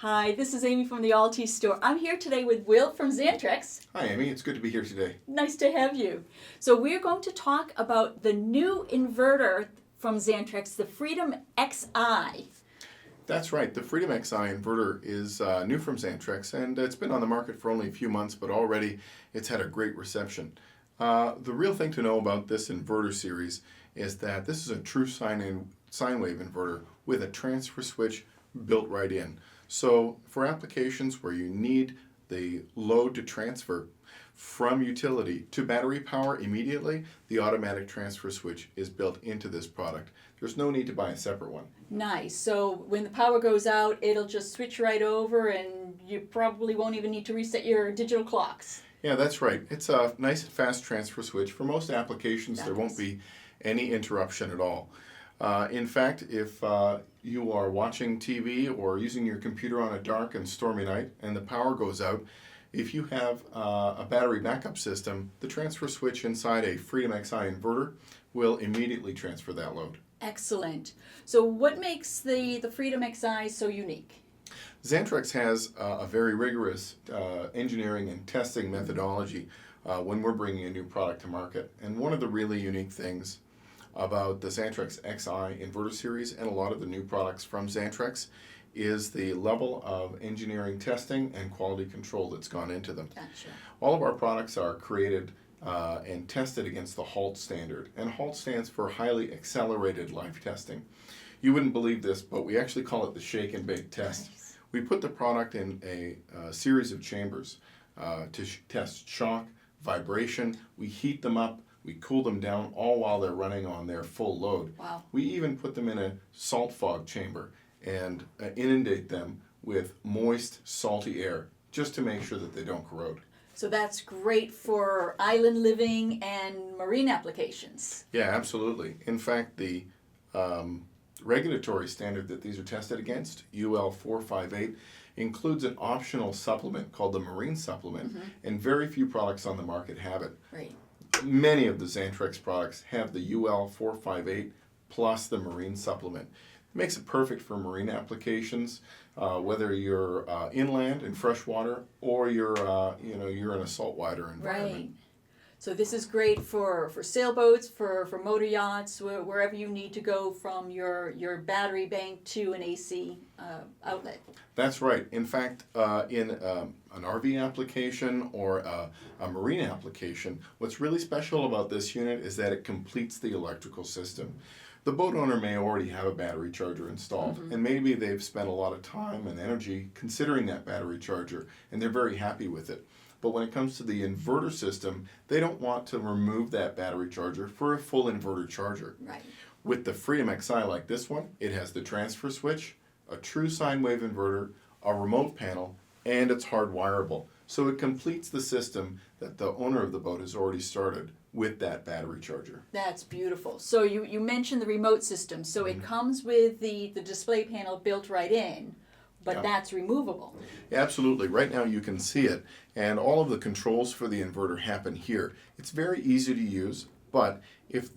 Hi, this is Amy from the Alti store. I'm here today with Will from Xantrex. Hi, Amy. It's good to be here today. Nice to have you. So we're going to talk about the new inverter from Xantrex, the Freedom Xi. That's right. The Freedom Xi inverter is new from Xantrex, and it's been on the market for only a few months, but already it's had a great reception. The real thing to know about this inverter series is that this is a true sine wave inverter with a transfer switch built right in. So for applications where you need the load to transfer from utility to battery power immediately, the automatic transfer switch is built into this product. There's no need to buy a separate one. Nice. So when the power goes out, it'll just switch right over and you probably won't even need to reset your digital clocks. Yeah, that's right. It's a nice fast transfer switch. For most applications, there won't be any interruption at all. In fact, if you are watching TV or using your computer on a dark and stormy night and the power goes out, if you have a battery backup system, the transfer switch inside a Freedom Xi inverter will immediately transfer that load. Excellent. So what makes the Freedom Xi so unique? Xantrex has a very rigorous engineering and testing methodology when we're bringing a new product to market. And one of the really unique things about the Xantrex Xi inverter series and a lot of the new products from Xantrex is the level of engineering testing and quality control that's gone into them. Gotcha. All of our products are created and tested against the HALT standard, and HALT stands for Highly Accelerated Life Testing. You wouldn't believe this, but we actually call it the shake and bake test. Nice. We put the product in a series of chambers to test shock, vibration. We heat them up, we cool them down, all while they're running on their full load. Wow. We even put them in a salt fog chamber and inundate them with moist, salty air just to make sure that they don't corrode. So that's great for island living and marine applications. Yeah, absolutely. In fact, the regulatory standard that these are tested against, UL 458, includes an optional supplement called the marine supplement, and very few products on the market have it. Right. Many of the Xantrex products have the UL 458 plus the marine supplement. It makes it perfect for marine applications, whether you're inland in freshwater or you're in a saltwater environment. Right. So this is great for sailboats, for motor yachts, wherever you need to go from your battery bank to an AC outlet. That's right. In fact, in an RV application or a marine application, what's really special about this unit is that it completes the electrical system. The boat owner may already have a battery charger installed, and maybe they've spent a lot of time and energy considering that battery charger, and they're very happy with it. But when it comes to the inverter system, they don't want to remove that battery charger for a full inverter charger. Right. With the Freedom Xi like this one, it has the transfer switch, a true sine wave inverter, a remote panel, and it's hardwireable. So it completes the system that the owner of the boat has already started with that battery charger. That's beautiful. So you mentioned the remote system. So it comes with the display panel built right in, but that's removable. Yeah, absolutely. Right now you can see it, and all of the controls for the inverter happen here. It's very easy to use, but if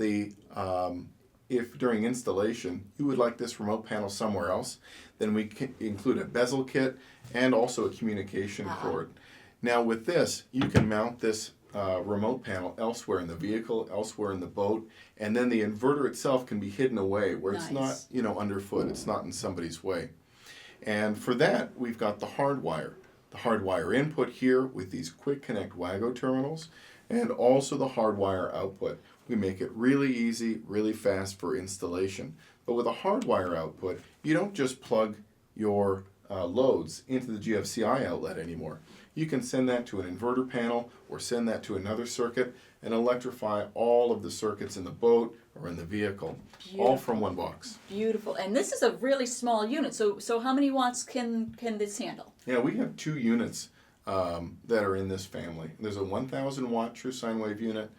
during installation you would like this remote panel somewhere else, then we can include a bezel kit and also a communication cord. Now with this, you can mount this remote panel elsewhere in the vehicle, elsewhere in the boat, and then the inverter itself can be hidden away where it's not, underfoot, it's not in somebody's way. And for that, we've got the hardwire. The hardwire input here with these quick connect WAGO terminals, and also the hardwire output. We make it really easy, really fast for installation. But with a hardwire output, you don't just plug your loads into the GFCI outlet anymore. You can send that to an inverter panel or send that to another circuit and electrify all of the circuits in the boat or in the vehicle, all from one box. Beautiful. And this is a really small unit. So how many watts can this handle? Yeah, we have two units that are in this family. There's a 1,000 watt true sine wave unit,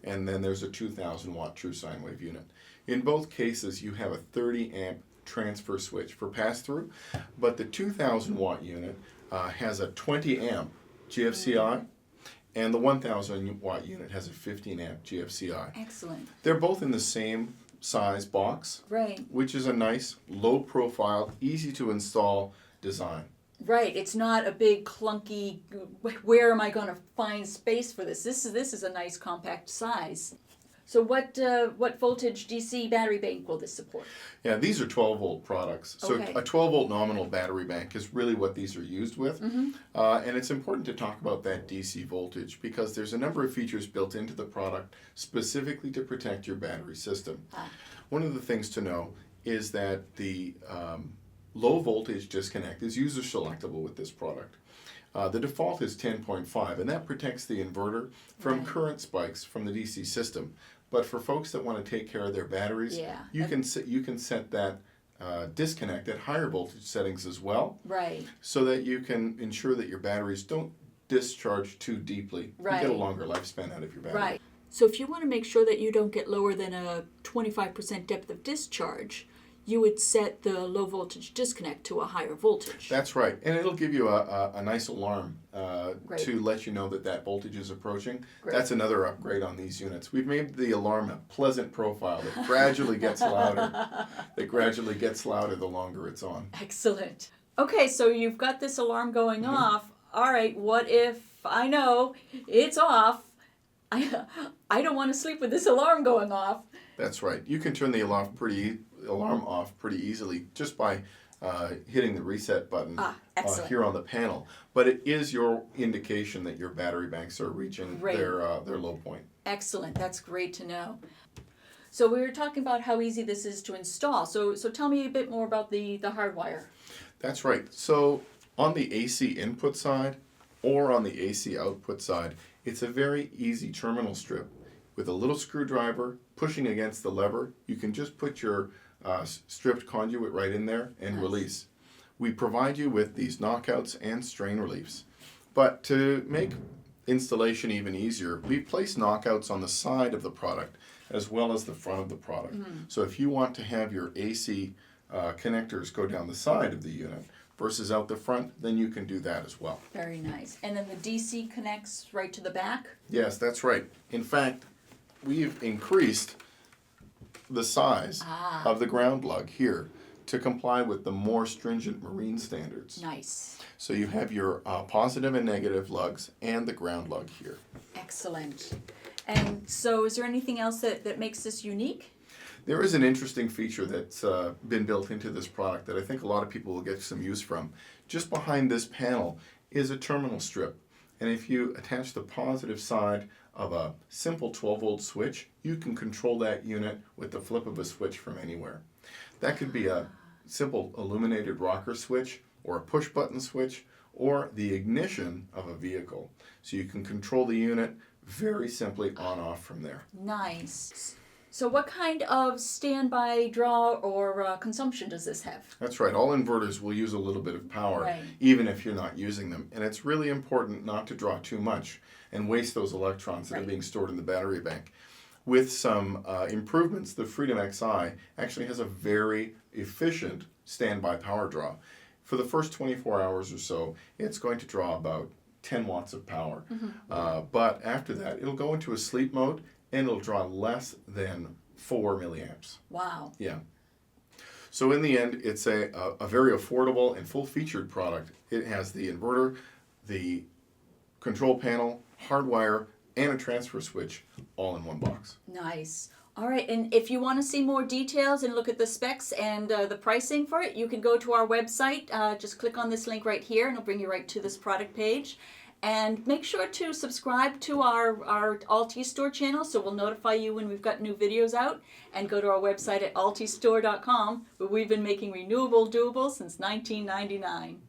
and then there's a 2,000 watt true sine wave unit. In both cases, you have a 30 amp transfer switch for pass-through, but the 2,000 watt unit has a 20 amp GFCI, and the 1,000 watt unit has a 15 amp GFCI. Excellent. They're both in the same size box, Right. which is a nice, low profile, easy to install design. Right. It's not a big clunky. Where am I going to find space for this? This is a nice compact size. So what voltage DC battery bank will this support? Yeah, these are 12-volt products. So Okay. a 12-volt nominal battery bank is really what these are used with. And it's important to talk about that DC voltage because there's a number of features built into the product specifically to protect your battery system. One of the things to know is that the low voltage disconnect is user selectable with this product. The default is 10.5, and that protects the inverter from current spikes from the DC system. But for folks that want to take care of their batteries, you can set that disconnect at higher voltage settings as well. Right. So that you can ensure that your batteries don't discharge too deeply. Right. You get a longer lifespan out of your battery. Right. So if you want to make sure that you don't get lower than a 25% depth of discharge, you would set the low voltage disconnect to a higher voltage. That's right. And it'll give you a nice alarm to let you know that voltage is approaching. Great. That's another upgrade on these units. We've made the alarm a pleasant profile that gradually gets louder. The longer it's on. Excellent. Okay, so you've got this alarm going off. All right, what if I know it's off? I don't want to sleep with this alarm going off. That's right. You can turn the alarm off pretty easily just by hitting the reset button here on the panel. But it is your indication that your battery banks are reaching their low point. Excellent. That's great to know. So we were talking about how easy this is to install. So tell me a bit more about the hardwire. That's right. So on the AC input side or on the AC output side, it's a very easy terminal strip. With a little screwdriver pushing against the lever, you can just put your stripped conduit right in there and release. We provide you with these knockouts and strain reliefs. But to make installation even easier, we place knockouts on the side of the product as well as the front of the product. So if you want to have your AC connectors go down the side of the unit versus out the front, then you can do that as well. Very nice. And then the DC connects right to the back? Yes, that's right. In fact, we've increased the size of the ground lug here to comply with the more stringent marine standards. Nice. So you have your positive and negative lugs and the ground lug here. Excellent. And so is there anything else that makes this unique? There is an interesting feature that's been built into this product that I think a lot of people will get some use from. Just behind this panel is a terminal strip. And if you attach the positive side of a simple 12-volt switch, you can control that unit with the flip of a switch from anywhere. That could be a simple illuminated rocker switch or a push-button switch or the ignition of a vehicle. So you can control the unit very simply on-off from there. Nice. So what kind of standby draw or consumption does this have? That's right. All inverters will use a little bit of power, even if you're not using them. And it's really important not to draw too much and waste those electrons that are being stored in the battery bank. With some improvements, the Freedom Xi actually has a very efficient standby power draw. For the first 24 hours or so, it's going to draw about 10 watts of power. But after that, it'll go into a sleep mode and it'll draw less than 4 milliamps. Wow. Yeah. So in the end, it's a very affordable and full-featured product. It has the inverter, the control panel, hardwire, and a transfer switch all in one box. Nice. All right, and if you want to see more details and look at the specs and the pricing for it, you can go to our website. Just click on this link right here and it'll bring you right to this product page. And make sure to subscribe to our Alti Store channel so we'll notify you when we've got new videos out. And go to our website at altistore.com, where we've been making renewable doable since 1999.